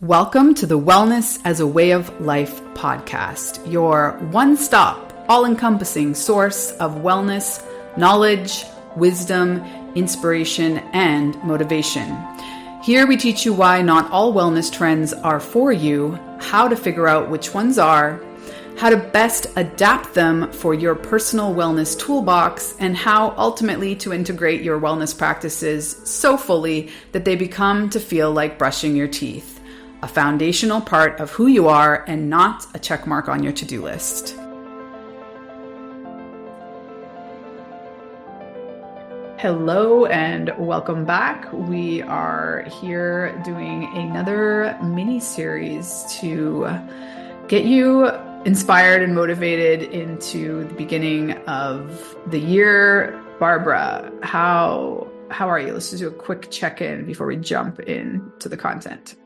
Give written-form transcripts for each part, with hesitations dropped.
Welcome to the Wellness as a Way of Life podcast, your one-stop, all-encompassing source of wellness, knowledge, wisdom, inspiration, and motivation. Here we teach you why not all wellness trends are for you, how to figure out which ones are, how to best adapt them for your personal wellness toolbox, and how ultimately to integrate your wellness practices so fully that they become to feel like brushing your teeth. A foundational part of who you are and not a check mark on your to-do list. Hello and welcome back. We are here doing another mini series to get you inspired and motivated into the beginning of the year. Barbara, how are you? Let's just do a quick check-in before we jump into the content.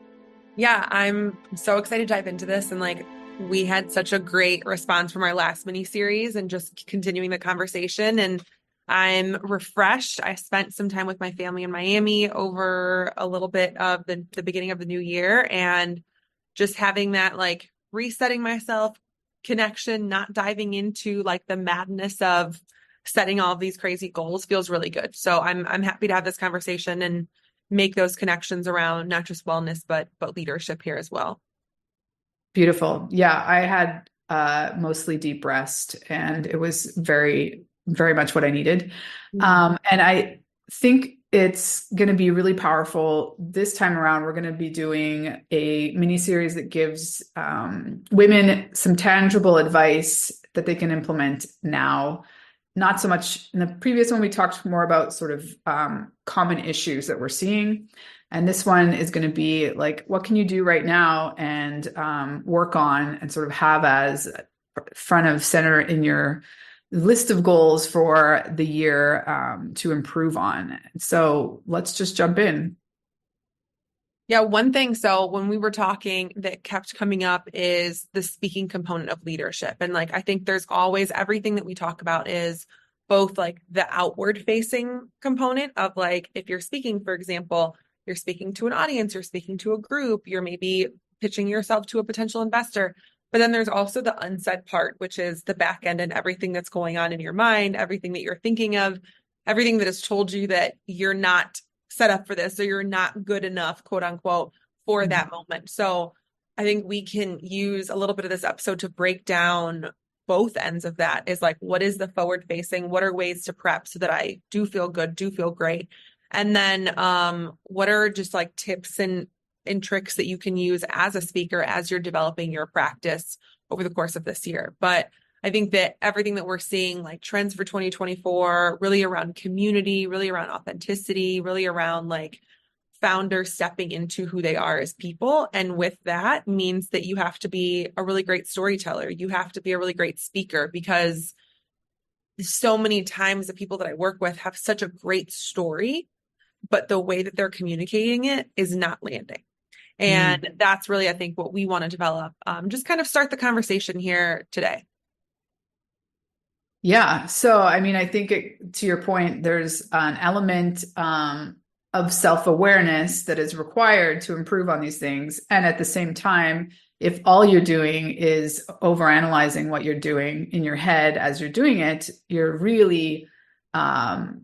Yeah, I'm so excited to dive into this. And we had such a great response from our last mini series and just continuing the conversation. And I'm refreshed. I spent some time with my family in Miami over a little bit of the beginning of the new year, and just having that resetting myself connection, not diving into the madness of setting all of these crazy goals feels really good. So I'm happy to have this conversation and make those connections around not just wellness, but leadership here as well. Beautiful. Yeah, I had mostly deep rest, and it was very, very much what I needed. And I think it's going to be really powerful. This time around, we're going to be doing a mini series that gives women some tangible advice that they can implement now. Not so much in the previous one, we talked more about sort of common issues that we're seeing. And this one is going to be what can you do right now and work on and sort of have as front of center in your list of goals for the year to improve on. So let's just jump in. Yeah, one thing, so when we were talking that kept coming up is the speaking component of leadership. And I think there's always everything that we talk about is both the outward facing component of if you're speaking, for example, you're speaking to an audience, you're speaking to a group, you're maybe pitching yourself to a potential investor. But then there's also the unsaid part, which is the back end and everything that's going on in your mind, everything that you're thinking of, everything that has told you that you're not set up for this, or you're not good enough, quote unquote, for that moment. So I think we can use a little bit of this episode to break down both ends of that. Is what is the forward facing? What are ways to prep so that I do feel good, do feel great? And then what are just tips and tricks that you can use as a speaker as you're developing your practice over the course of this year? But I think that everything that we're seeing, trends for 2024, really around community, really around authenticity, really around founders stepping into who they are as people. And with that means that you have to be a really great storyteller. You have to be a really great speaker, because so many times the people that I work with have such a great story, but the way that they're communicating it is not landing. And that's really, I think, what we want to develop. Just kind of start the conversation here today. Yeah. So, I think to your point, there's an element of self-awareness that is required to improve on these things. And at the same time, if all you're doing is overanalyzing what you're doing in your head as you're doing it, you're really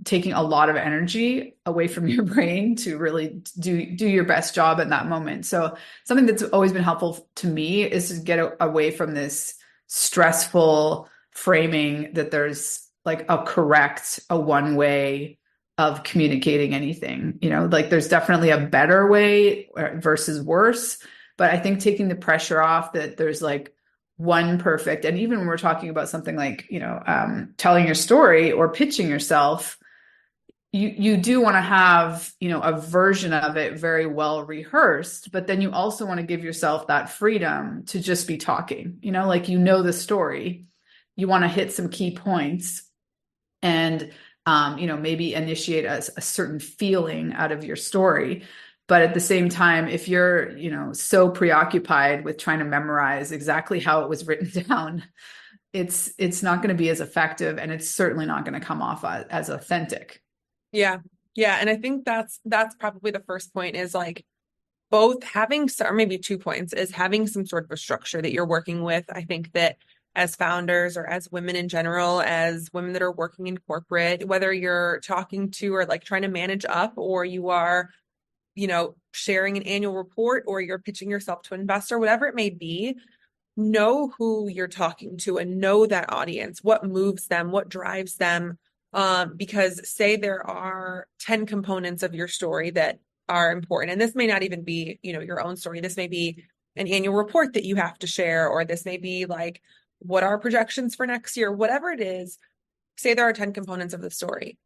taking a lot of energy away from your brain to really do your best job at that moment. So something that's always been helpful to me is to get away from this stressful framing that there's a one way of communicating anything, there's definitely a better way versus worse. But I think taking the pressure off that there's one perfect, and even when we're talking about something telling your story or pitching yourself, you do want to have, a version of it very well rehearsed, but then you also want to give yourself that freedom to just be talking, the story. You want to hit some key points and, maybe initiate a certain feeling out of your story. But at the same time, if you're, so preoccupied with trying to memorize exactly how it was written down, it's not going to be as effective, and it's certainly not going to come off as authentic. Yeah. Yeah. And I think that's probably the first point is both having, or maybe 2 points, is having some sort of a structure that you're working with. I think that as founders or as women in general, as women that are working in corporate, whether you're talking to or like trying to manage up, or you are, sharing an annual report, or you're pitching yourself to an investor, whatever it may be, know who you're talking to and know that audience, what moves them, what drives them. Because say there are 10 components of your story that are important, and this may not even be, your own story. This may be an annual report that you have to share, or this may be like, what are projections for next year? Whatever it is, say there are 10 components of the story.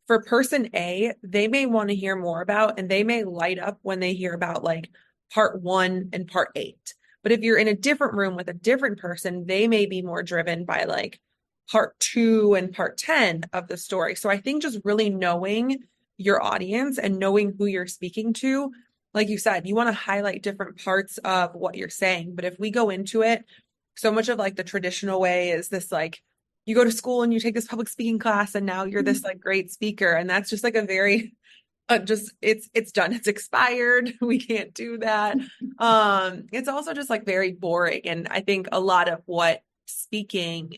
For person A, they may want to hear more about, and they may light up when they hear about like part 1 and part 8. But if you're in a different room with a different person, they may be more driven by like part 2 and part 10 of the story. So I think just really knowing your audience and knowing who you're speaking to, like you said, you want to highlight different parts of what you're saying. But if we go into it, so much of like the traditional way is this like, you go to school and you take this public speaking class and now you're this like great speaker. And that's just like a very it's done, it's expired, we can't do that. It's also just like very boring. And I think a lot of what speaking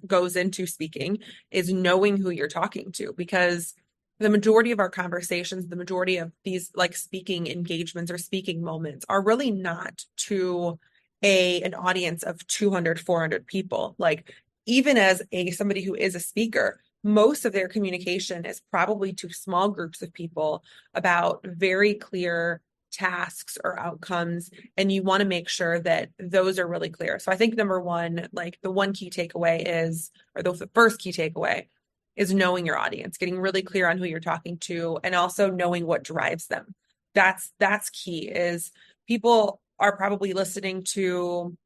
goes into speaking is knowing who you're talking to, because the majority of our conversations, the majority of these like speaking engagements or speaking moments are really not to an audience of 200, 400 people. Like even as somebody who is a speaker, most of their communication is probably to small groups of people about very clear tasks or outcomes. And you want to make sure that those are really clear. So I think number one, like the one key takeaway is, or the first key takeaway is knowing your audience, getting really clear on who you're talking to, and also knowing what drives them. That's key. Is people are probably listening to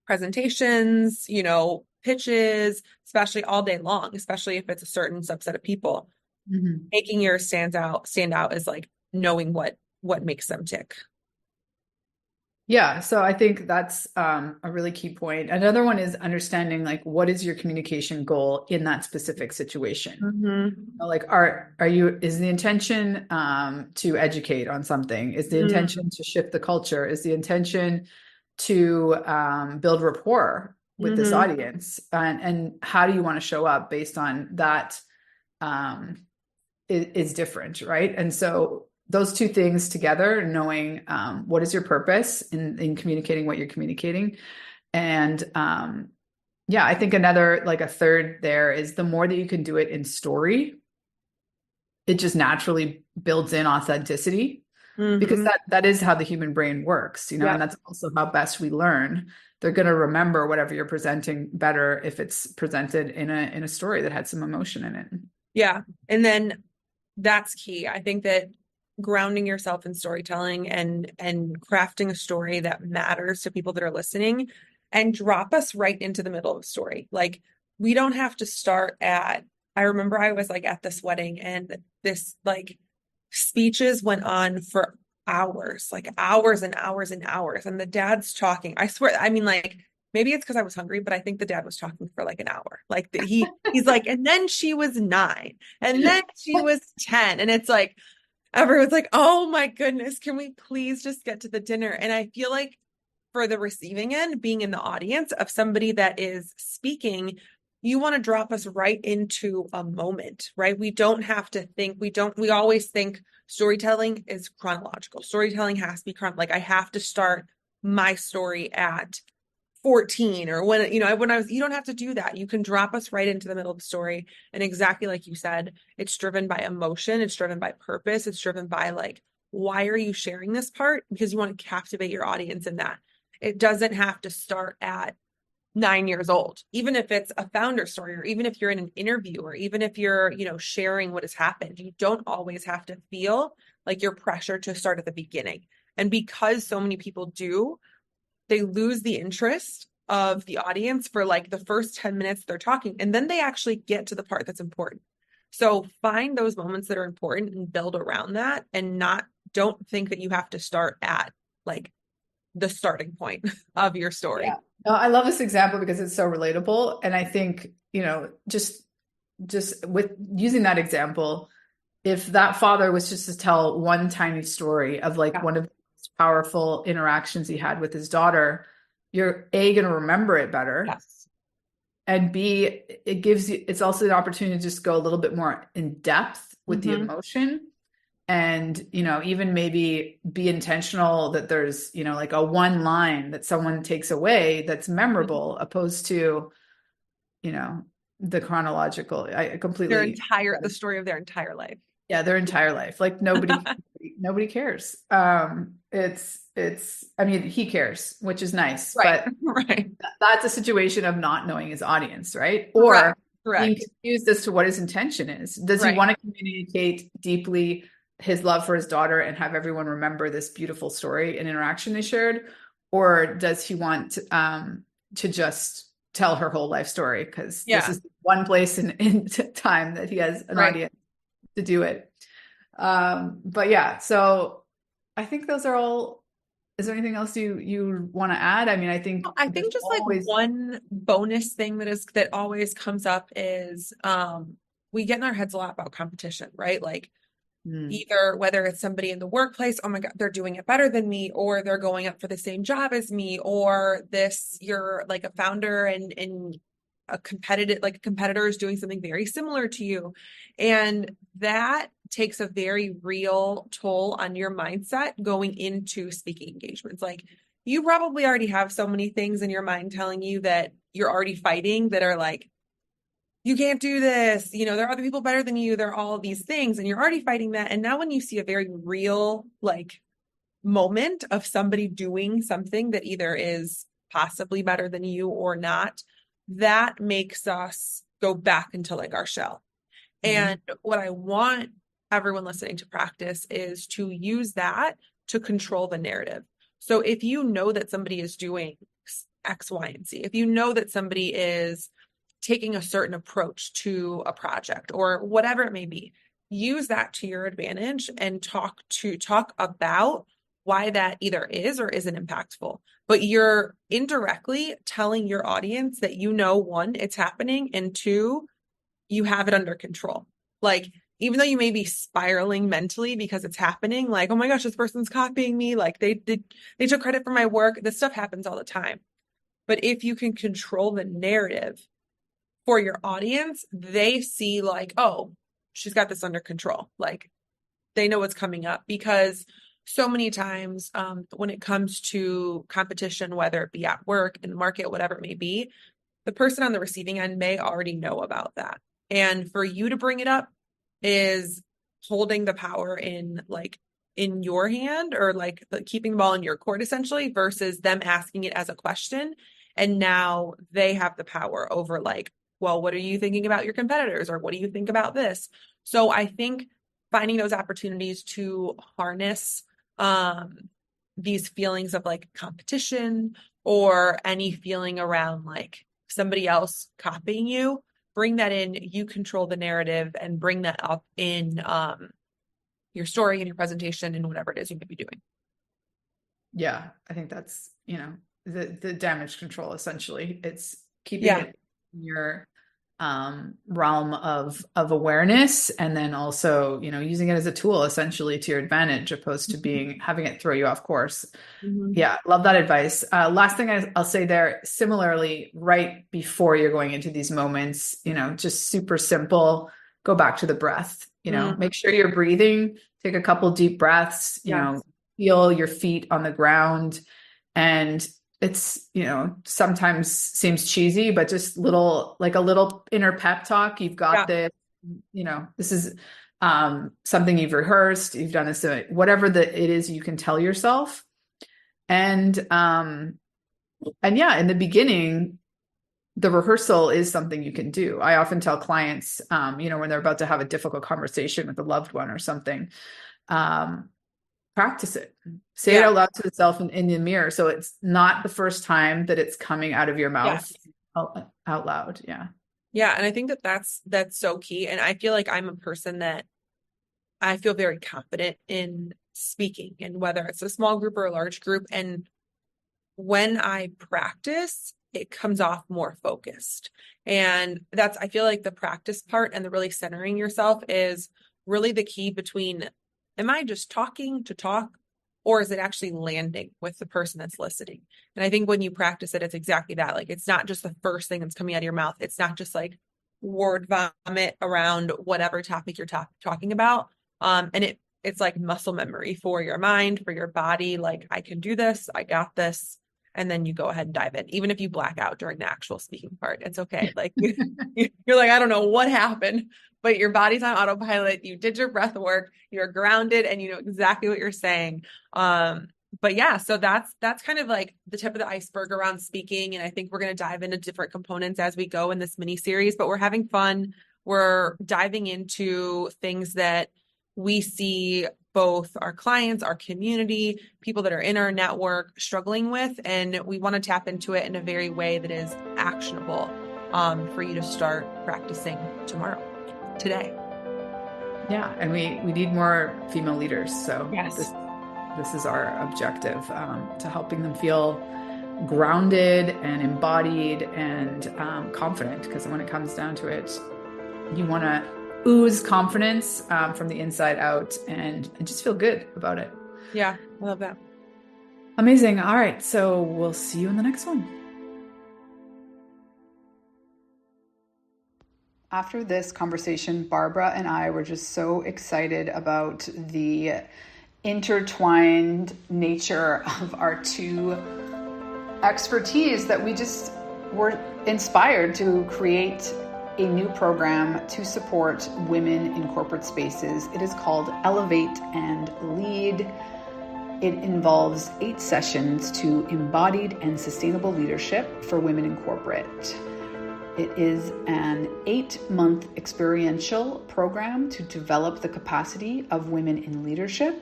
presentations, pitches, especially all day long, especially if it's a certain subset of people. Mm-hmm. Making yours stand out is like knowing what makes them tick. Yeah. So I think that's a really key point. Another one is understanding like, what is your communication goal in that specific situation? Mm-hmm. Like, is the intention to educate on something? Is the intention to shift the culture? Is the intention to build rapport with this audience? And how do you want to show up based on that is different, right? And so those two things together, knowing what is your purpose in communicating what you're communicating. And I think another, like a third there, is the more that you can do it in story, it just naturally builds in authenticity. Mm-hmm. Because that is how the human brain works, and that's also how best we learn. They're going to remember whatever you're presenting better if it's presented in a story that had some emotion in it. Yeah. And then that's key. I think that grounding yourself in storytelling and crafting a story that matters to people that are listening, and drop us right into the middle of the story. Like, we don't have to start I remember I was like at this wedding, and this like speeches went on for hours, like hours and hours and hours. And the dad's talking. I swear, I mean, like, maybe it's because I was hungry, but I think the dad was talking for like an hour. Like he's like, and then she was 9, and then she was 10. And it's like, everyone's like, oh my goodness, can we please just get to the dinner? And I feel like for the receiving end, being in the audience of somebody that is speaking, you want to drop us right into a moment, right? We don't have to think, we always think storytelling is chronological. Storytelling has to be like, I have to start my story at 14 or when I was, you don't have to do that. You can drop us right into the middle of the story. And exactly like you said, it's driven by emotion. It's driven by purpose. It's driven by like, why are you sharing this part? Because you want to captivate your audience in that. It doesn't have to start at 9 years old, even if it's a founder story, or even if you're in an interview, or even if you're, sharing what has happened. You don't always have to feel like you're pressured to start at the beginning. And because so many people do, they lose the interest of the audience for like the first 10 minutes they're talking, and then they actually get to the part that's important. So find those moments that are important and build around that, and don't think that you have to start at like the starting point of your story. Yeah. No, I love this example because it's so relatable. And I think, just with using that example, if that father was just to tell one tiny story of like one of most powerful interactions he had with his daughter, you're going to remember it better. Yes. And B, it gives you, it's also an opportunity to just go a little bit more in depth with the emotion. And, even maybe be intentional that there's, like a one line that someone takes away that's memorable, opposed to, the chronological. I completely the story of their entire life. Yeah, their entire life. Like nobody cares. I mean, he cares, which is nice, Right. but Right. that's a situation of not knowing his audience, right? Correct. Or being confused as to what his intention is. Does he want to communicate deeply his love for his daughter and have everyone remember this beautiful story and interaction they shared? Or does he want to just tell her whole life story? Because this is one place in time that he has an audience to do it. But yeah, so I think those are all. Is there anything else you want to add? I mean, I think just always... like one bonus thing that always comes up is we get in our heads a lot about competition, right? Like either whether it's somebody in the workplace, oh my God, they're doing it better than me, or they're going up for the same job as me, or you're like a founder and a competitor is doing something very similar to you. And that takes a very real toll on your mindset going into speaking engagements. Like you probably already have so many things in your mind telling you that you're already fighting that are like, you can't do this, there are other people better than you, there are all of these things, and you're already fighting that. And now when you see a very real like moment of somebody doing something that either is possibly better than you or not, that makes us go back into like our shell. And what I want everyone listening to practice is to use that to control the narrative. So if you know that somebody is doing X, Y, and Z, if you know that somebody is taking a certain approach to a project or whatever it may be, use that to your advantage and talk about why that either is or isn't impactful. But you're indirectly telling your audience that, one, it's happening, and two, you have it under control. Like, even though you may be spiraling mentally because it's happening, like, oh my gosh, this person's copying me, like they took credit for my work. This stuff happens all the time. But if you can control the narrative for your audience, they see like, oh, she's got this under control. Like they know what's coming up, because so many times when it comes to competition, whether it be at work, in the market, whatever it may be, the person on the receiving end may already know about that. And for you to bring it up is holding the power in your hand, or like keeping the ball in your court essentially, versus them asking it as a question. And now they have the power over like, well, what are you thinking about your competitors? Or what do you think about this? So I think finding those opportunities to harness these feelings of like competition or any feeling around like somebody else copying you, bring that in, you control the narrative, and bring that up in your story and your presentation and whatever it is you may be doing. Yeah, I think that's, the damage control, essentially. It's keeping it in your realm of awareness, and then also, using it as a tool essentially to your advantage, opposed to having it throw you off course. Yeah, love that advice. Last thing I'll say there, similarly, right before you're going into these moments, just super simple, go back to the breath, make sure you're breathing, take a couple deep breaths, feel your feet on the ground. And it's, sometimes seems cheesy, but just a little inner pep talk. You've got this, this is something you've rehearsed, you've done this, whatever it is you can tell yourself. And yeah, in the beginning, the rehearsal is something you can do. I often tell clients, when they're about to have a difficult conversation with a loved one or something, practice it. Say it out loud to yourself in the mirror. So it's not the first time that it's coming out of your mouth out loud. Yeah. Yeah. And I think that's so key. And I feel like I'm a person that I feel very confident in speaking, and whether it's a small group or a large group. And when I practice, it comes off more focused. And I feel like the practice part and the really centering yourself is really the key between, am I just talking to talk, or is it actually landing with the person that's listening? And I think when you practice it, it's exactly that. Like, it's not just the first thing that's coming out of your mouth. It's not just like word vomit around whatever topic you're talking about. And it's like muscle memory for your mind, for your body. Like, I can do this. I got this. And then you go ahead and dive in. Even if you black out during the actual speaking part, it's okay. Like, you're like, I don't know what happened, but your body's on autopilot. You did your breath work. You're grounded and you know exactly what you're saying. But yeah, so that's kind of like the tip of the iceberg around speaking. And I think we're going to dive into different components as we go in this mini series, but we're having fun. We're diving into things that we see both our clients, our community, people that are in our network struggling with, and we want to tap into it in a very way that is actionable for you to start practicing today. Yeah, and we need more female leaders. So yes, this is our objective, to helping them feel grounded and embodied and confident. Because when it comes down to it, you want to ooze confidence from the inside out and just feel good about it. Yeah, I love that. Amazing. All right. So we'll see you in the next one. After this conversation, Barbara and I were just so excited about the intertwined nature of our two expertise that we just were inspired to create a new program to support women in corporate spaces. It is called Elevate and Lead. It involves 8 sessions to embodied and sustainable leadership for women in corporate. It is an 8-month experiential program to develop the capacity of women in leadership.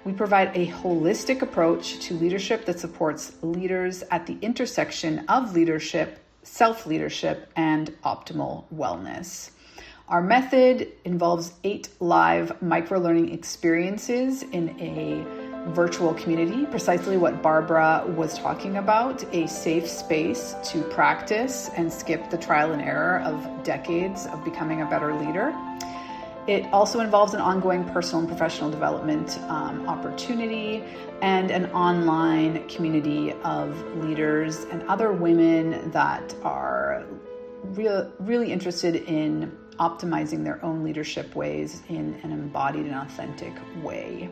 We provide a holistic approach to leadership that supports leaders at the intersection of leadership, self-leadership, and optimal wellness. Our method involves 8 live micro-learning experiences in a virtual community, precisely what Barbara was talking about, a safe space to practice and skip the trial and error of decades of becoming a better leader. It also involves an ongoing personal and professional development opportunity and an online community of leaders and other women that are really interested in optimizing their own leadership ways in an embodied and authentic way.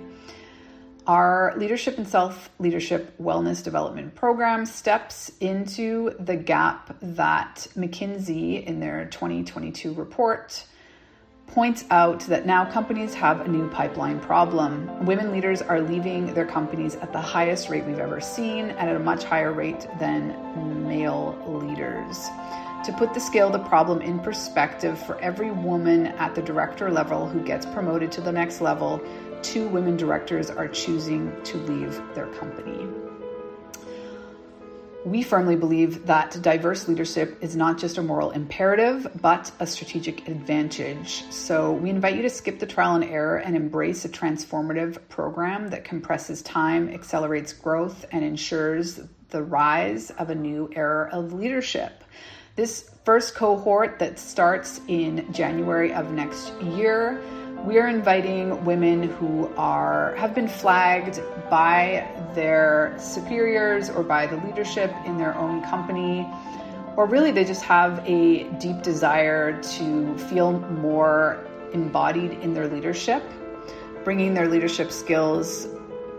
Our leadership and self-leadership wellness development program steps into the gap that McKinsey in their 2022 report points out that now companies have a new pipeline problem. Women leaders are leaving their companies at the highest rate we've ever seen and at a much higher rate than male leaders. To put the scale of the problem in perspective, for every woman at the director level who gets promoted to the next level, 2 women directors are choosing to leave their company. We firmly believe that diverse leadership is not just a moral imperative, but a strategic advantage. So we invite you to skip the trial and error and embrace a transformative program that compresses time, accelerates growth, and ensures the rise of a new era of leadership. This first cohort that starts in January of next year, we are inviting women who have been flagged by their superiors or by the leadership in their own company, or really they just have a deep desire to feel more embodied in their leadership, bringing their leadership skills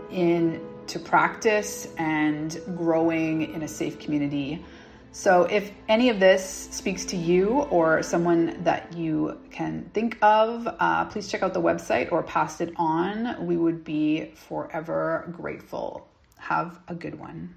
into practice and growing in a safe community. So if any of this speaks to you or someone that you can think of, please check out the website or pass it on. We would be forever grateful. Have a good one.